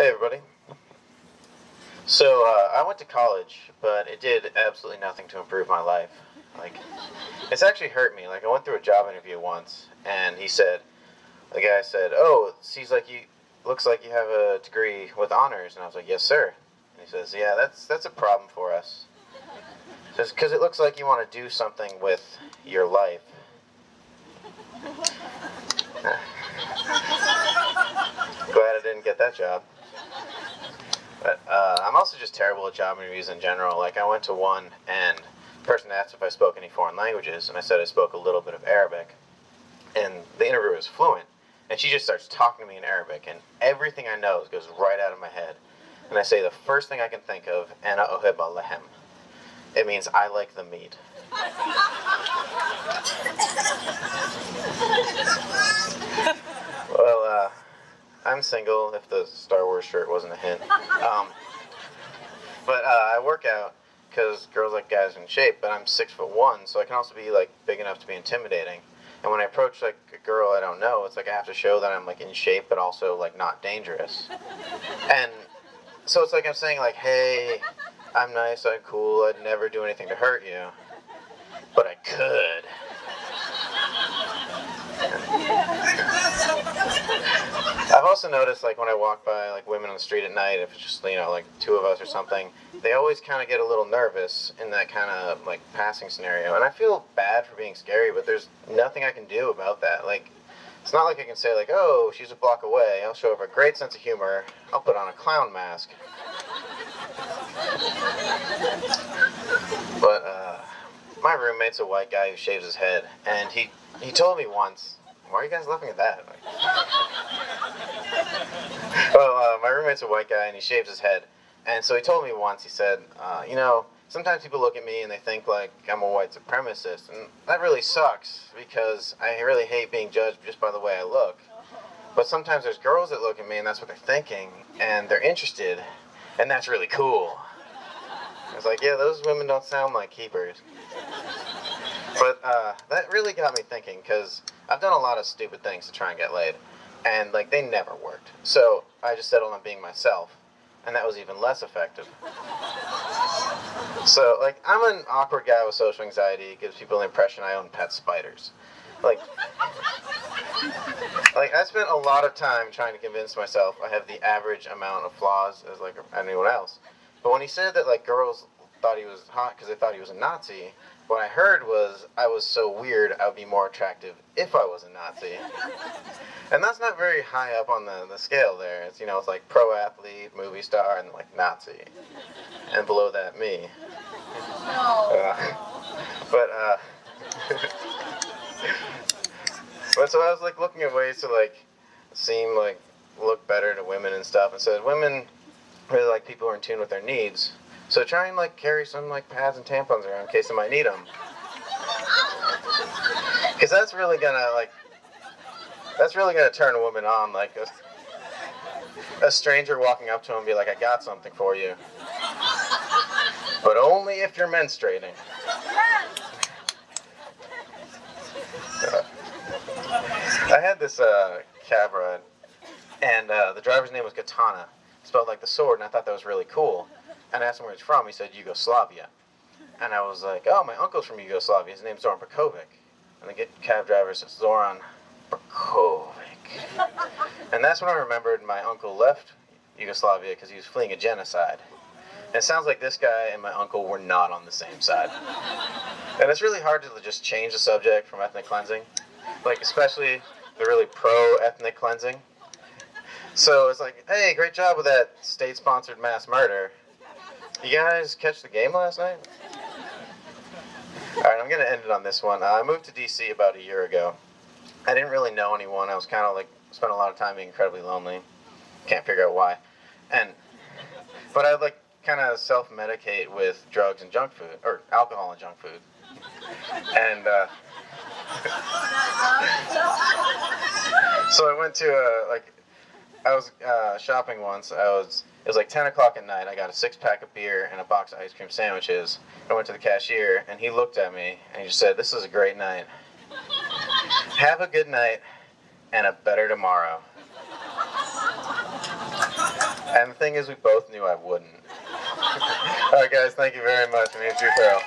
Hey everybody. So I went to college, but it did absolutely nothing to improve my life. Like, it's actually hurt me. Like, I went through a job interview once, and the guy said, "Oh, it looks like you have a degree with honors," and I was like, "Yes, sir." And he says, "Yeah, that's a problem for us." He says, "Because it looks like you want to do something with your life." Glad I didn't get that job. But I'm also just terrible at job interviews in general. Like, I went to one, and the person asked if I spoke any foreign languages, and I said I spoke a little bit of Arabic. And the interviewer was fluent, and she just starts talking to me in Arabic, and everything I know goes right out of my head. And I say the first thing I can think of, "Ana ohib al-lahem." It means I like the meat. Well, I'm single, if the Star Wars shirt wasn't a hint. But I work out because girls like guys in shape, but I'm 6'1", so I can also be like big enough to be intimidating. And when I approach like a girl I don't know, it's like I have to show that I'm like in shape, but also like not dangerous. And so it's like I'm saying like, "Hey, I'm nice, I'm cool, I'd never do anything to hurt you, but I could." I've also noticed, like, when I walk by, like, women on the street at night, if it's just, like, two of us or something, they always kind of get a little nervous in that kind of, like, passing scenario. And I feel bad for being scary, but there's nothing I can do about that. Like, it's not like I can say, like, "Oh, she's a block away. I'll show her a great sense of humor. I'll put on a clown mask." But, my roommate's a white guy who shaves his head, and he told me once, why are you guys laughing at that? Well, my roommate's a white guy, and he shaves his head. And so he told me once, he said, sometimes people look at me and they think like I'm a white supremacist. And that really sucks because I really hate being judged just by the way I look. But sometimes there's girls that look at me and that's what they're thinking. And they're interested. And that's really cool. I was like, yeah, those women don't sound like keepers. But that really got me thinking, because I've done a lot of stupid things to try and get laid, and like they never worked. So I just settled on being myself, and that was even less effective. So like I'm an awkward guy with social anxiety. It gives people the impression I own pet spiders. Like I spent a lot of time trying to convince myself I have the average amount of flaws as like anyone else. But when he said that like girls thought he was hot because they thought he was a Nazi, what I heard was I was so weird I would be more attractive if I was a Nazi. And that's not very high up on the scale there. It's, it's like pro athlete, movie star, and like Nazi. And below that, me. But but so I was like looking at ways to like look better to women and stuff, and said women really like people who are in tune with their needs. So try and like carry some like pads and tampons around in case they might need them. Because that's really gonna turn a woman on. Like a stranger walking up to him and be like, "I got something for you," but only if you're menstruating. I had this cab ride, and the driver's name was Katana, spelled like the sword, and I thought that was really cool. And I asked him where he's from. He said Yugoslavia. And I was like, "Oh, my uncle's from Yugoslavia. His name's Zoran Perkovic." And the cab driver says, "Zoran Perkovic." And that's when I remembered my uncle left Yugoslavia because he was fleeing a genocide. And it sounds like this guy and my uncle were not on the same side. And it's really hard to just change the subject from ethnic cleansing. Like, especially the really pro-ethnic cleansing. So it's like, "Hey, great job with that state-sponsored mass murder. You guys catch the game last night?" Alright, I'm going to end it on this one. I moved to DC about a year ago. I didn't really know anyone. I was kind of like, spent a lot of time being incredibly lonely. Can't figure out why. But I like kind of self-medicate with drugs and junk food, or alcohol and junk food. And so I went to I was shopping once. It was like 10 o'clock at night. I got a 6-pack of beer and a box of ice cream sandwiches. I went to the cashier, and he looked at me, and he just said, "This is a great night. Have a good night, and a better tomorrow." And the thing is, we both knew I wouldn't. All right, guys, thank you very much. My name's Drew Farrell.